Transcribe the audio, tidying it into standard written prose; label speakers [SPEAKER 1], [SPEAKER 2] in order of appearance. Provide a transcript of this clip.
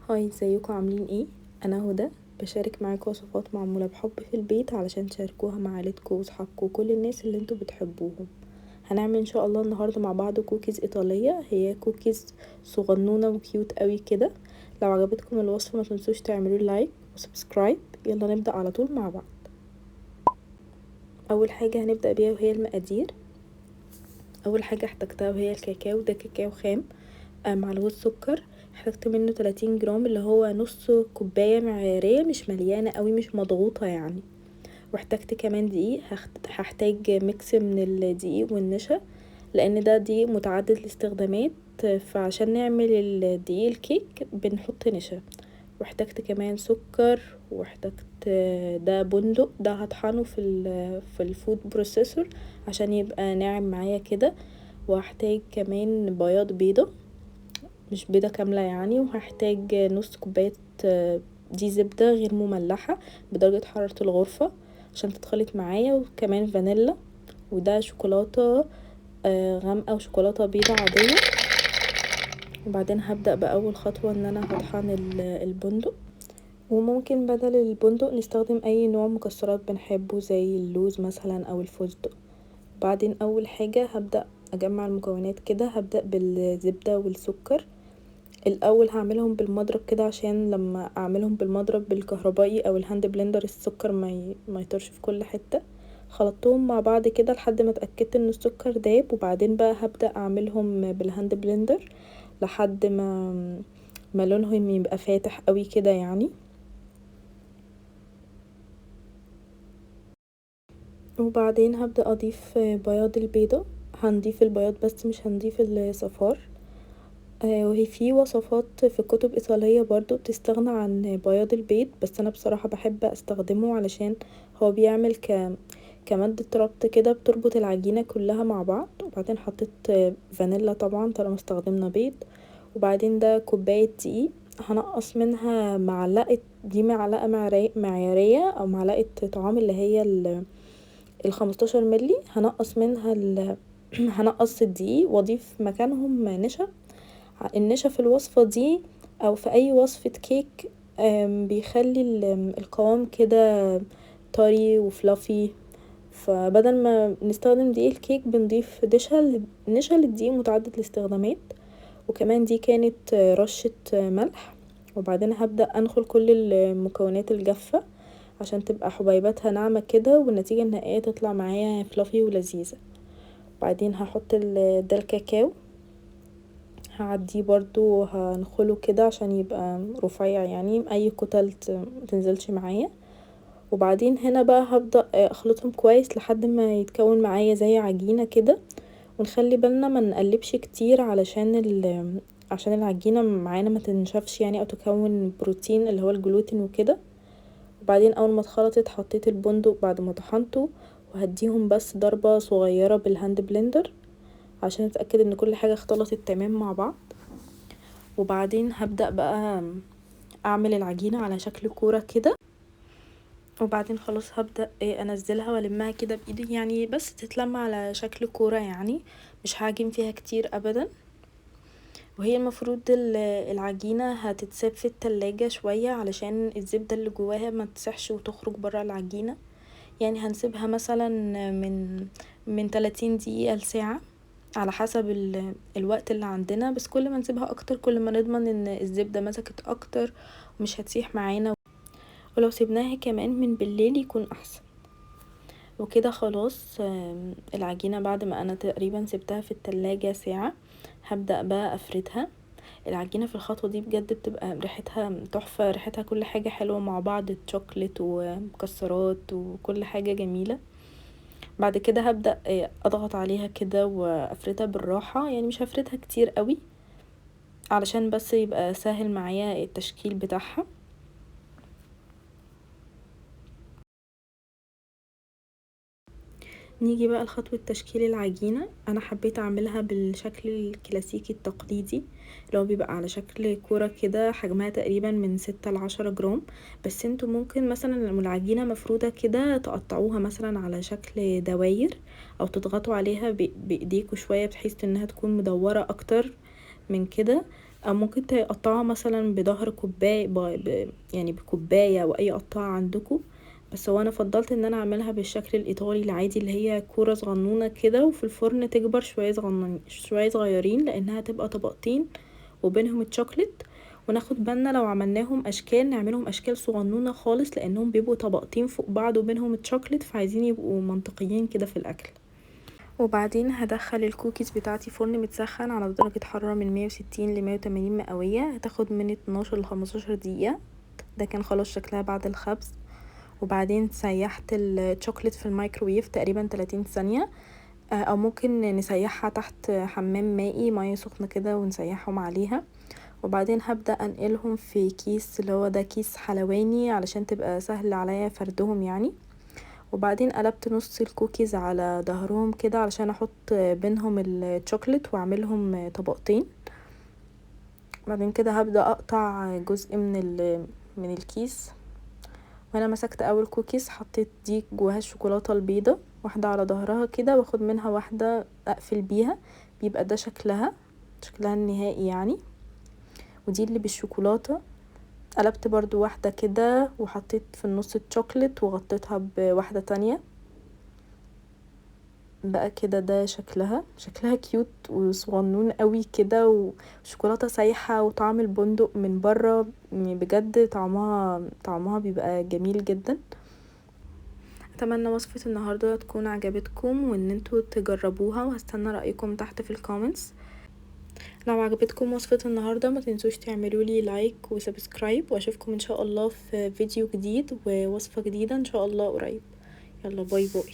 [SPEAKER 1] هاي، ازيكم عاملين ايه؟ انا هدى بشارك معاكم وصفات معموله بحب في البيت علشان تشاركوها مع عيلتكم وصحابكم وكل الناس اللي انتوا بتحبوهم. هنعمل ان شاء الله النهارده مع بعض كوكيز ايطاليه. هي كوكيز صغنونه وكيوت قوي كده. لو عجبتكم الوصفه ما تنسوش تعملوا لايك وسبسكرايب. يلا نبدا على طول مع بعض. اول حاجه هنبدا بيها وهي المقادير. اول حاجه احتاجتها وهي الكاكاو. ده كاكاو خام معلقه سكر. احتاجت منه 30 جرام اللي هو نص كوبايه معياريه، مش مليانه قوي مش مضغوطه يعني. واحتاجت كمان دقيق. هحتاج ميكس من الدقيق والنشا لان ده دقيق متعدد الاستخدامات، فعشان نعمل الدقيق الكيك بنحط نشا. واحتاجت كمان سكر. واحتاجت ده بندق، ده هطحنه في الفود بروسيسور عشان يبقى ناعم معايا كده. وهحتاج كمان بياض بيضة، مش بيضة كاملة يعني. وهحتاج نص كوباية دي زبدة غير مملحة بدرجة حرارة الغرفة عشان تتخلط معايا. وكمان فانيلا. وده شوكولاتة غامقة وشوكولاتة بيضة عادية. وبعدين هبدأ بأول خطوة ان انا هطحن البندق. وممكن بدل البندق نستخدم اي نوع مكسرات بنحبه زي اللوز مثلا او الفستق. بعدين اول حاجة هبدأ اجمع المكونات كده. هبدأ بالزبدة والسكر. الاول هعملهم بالمضرب كده عشان لما اعملهم بالمضرب بالكهربائي او الهاند بلندر السكر ما يطرش في كل حتة. خلطتهم مع بعض كده لحد ما اتأكدت ان السكر داب. وبعدين بقى هبدأ اعملهم بالهاند بلندر لحد ما لونهم يبقى فاتح قوي كده يعني. وبعدين هبدأ اضيف بياض البيضة. هنضيف البياض بس مش هنضيف الصفار. وهي في وصفات في كتب ايطالية برضو بتستغنى عن بياض البيض، بس انا بصراحة بحب استخدمه علشان هو بيعمل كمادة ربط كده بتربط العجينة كلها مع بعض. وبعدين حطيت فانيلا طبعا طالما استخدمنا بيض. وبعدين ده كوباية دقيق هنقص منها معلقة. دي معلقة معيارية او معلقة طعام اللي هي 15 ملي. هنقص منها هنقص الدقيق واضيف مكانهم نشا. النشا في الوصفة دي او في اي وصفة كيك بيخلي القوام كده طري وفلافي. فبدل ما نستخدم دقيق الكيك بنضيف نشا للدقيق متعدد الاستخدامات. وكمان دي كانت رشة ملح. وبعدين هبدأ انخل كل المكونات الجافة عشان تبقى حبيباتها ناعمة كده والنتيجة النهائية تطلع معايا فلافي ولذيذة. بعدين هحط ده الكاكاو. هعديه برضو هنخله كده عشان يبقى رفيع يعني اي كتل متنزلش معايا. وبعدين هنا بقى هبدأ اخلطهم كويس لحد ما يتكون معايا زي عجينة كده. ونخلي بالنا ما نقلبش كتير عشان العجينة معانا ما تنشفش يعني او تكون بروتين اللي هو الجلوتين وكده. وبعدين اول ما اتخلطت حطيت البندق بعد ما طحنته وهديهم بس ضربة صغيرة بالهاند بلندر عشان اتأكد ان كل حاجة اختلطت تمام مع بعض. وبعدين هبدأ بقى اعمل العجينة على شكل كورة كده. وبعدين خلاص هبدأ انزلها والمها كده بايدي يعني بس تتلم على شكل كورة يعني مش هعجن فيها كتير ابدا. وهي المفروض العجينة هتتساب في التلاجة شوية علشان الزبدة اللي جواها ما تسحش وتخرج برا العجينة. يعني هنسيبها مثلا من 30 دقيقة لساعة على حسب الوقت اللي عندنا. بس كل ما نسيبها اكتر كل ما نضمن ان الزبدة مسكت اكتر ومش هتسيح معانا. ولو سيبناها كمان من بالليل يكون احسن. وكده خلاص العجينة بعد ما انا تقريبا سبتها في التلاجة ساعة هبدأ بقى افردها. العجينة في الخطوة دي بجد بتبقى ريحتها تحفة، ريحتها كل حاجة حلوة مع بعض، الشوكولات ومكسرات وكل حاجة جميلة. بعد كده هبدأ اضغط عليها كده وافردها بالراحة يعني مش هفردها كتير قوي علشان بس يبقى سهل معايا التشكيل بتاعها. نيجي بقى لخطوة تشكيل العجينة. انا حبيت اعملها بالشكل الكلاسيكي التقليدي اللي هو بيبقى على شكل كورة كده حجمها تقريبا من 6 ل10 جرام. بس انتوا ممكن مثلا لما العجينة مفرودة كده تقطعوها مثلا على شكل دواير او تضغطوا عليها بايديكوا شوية بحيث انها تكون مدورة اكتر من كده. او ممكن تقطعها مثلا بظهر كوباية يعني بكوباية او اي قطاعة عندكم، بس هو انا فضلت ان انا اعملها بالشكل الايطالي العادي اللي هي كورة صغنونة كده، وفي الفرن تكبر شوية صغيرين لانها تبقى طبقتين وبينهم الشوكليت. وناخد بالنا لو عملناهم اشكال نعملهم اشكال صغنونة خالص لانهم بيبقوا طبقتين فوق بعض وبينهم الشوكليت، فعايزين يبقوا منطقيين كده في الاكل. وبعدين هدخل الكوكيز بتاعتي فرن متسخن على درجة حرارة من 160 ل180 مئوية، هتاخد من 12 ل 15 دقيقة. ده كان خلاص شكلها بعد الخبز. وبعدين سيحت الشوكليت في الميكروويف تقريبا 30 ثانية، او ممكن نسيحها تحت حمام مائي مية سخنة كده ونسيحهم عليها. وبعدين هبدأ انقلهم في كيس، اللي هو ده كيس حلواني علشان تبقى سهل عليا فردهم يعني. وبعدين قلبت نص الكوكيز على ظهرهم كده علشان احط بينهم الشوكليت واعملهم طبقتين. بعدين كده هبدأ اقطع جزء من الكيس. وانا مسكت اول كوكيز حطيت دي جواها الشوكولاتة البيضة، واحدة على ظهرها كده، واخد منها واحدة اقفل بيها، بيبقى ده شكلها النهائي يعني. ودي اللي بالشوكولاتة قلبت برضو واحدة كده وحطيت في النص الشوكليت وغطيتها بواحدة تانية بقى كده. ده شكلها كيوت وصغنون قوي كده، وشوكولاتة سايحة وطعم البندق من بره، بجد طعمها بيبقى جميل جدا. اتمنى وصفة النهاردة تكون عجبتكم وان انتوا تجربوها، وهستنى رأيكم تحت في الكومنتس. لو عجبتكم وصفة النهاردة ما تنسوش تعملوا لي لايك وسبسكرايب، واشوفكم ان شاء الله في فيديو جديد ووصفة جديدة ان شاء الله قريب. يلا باي باي.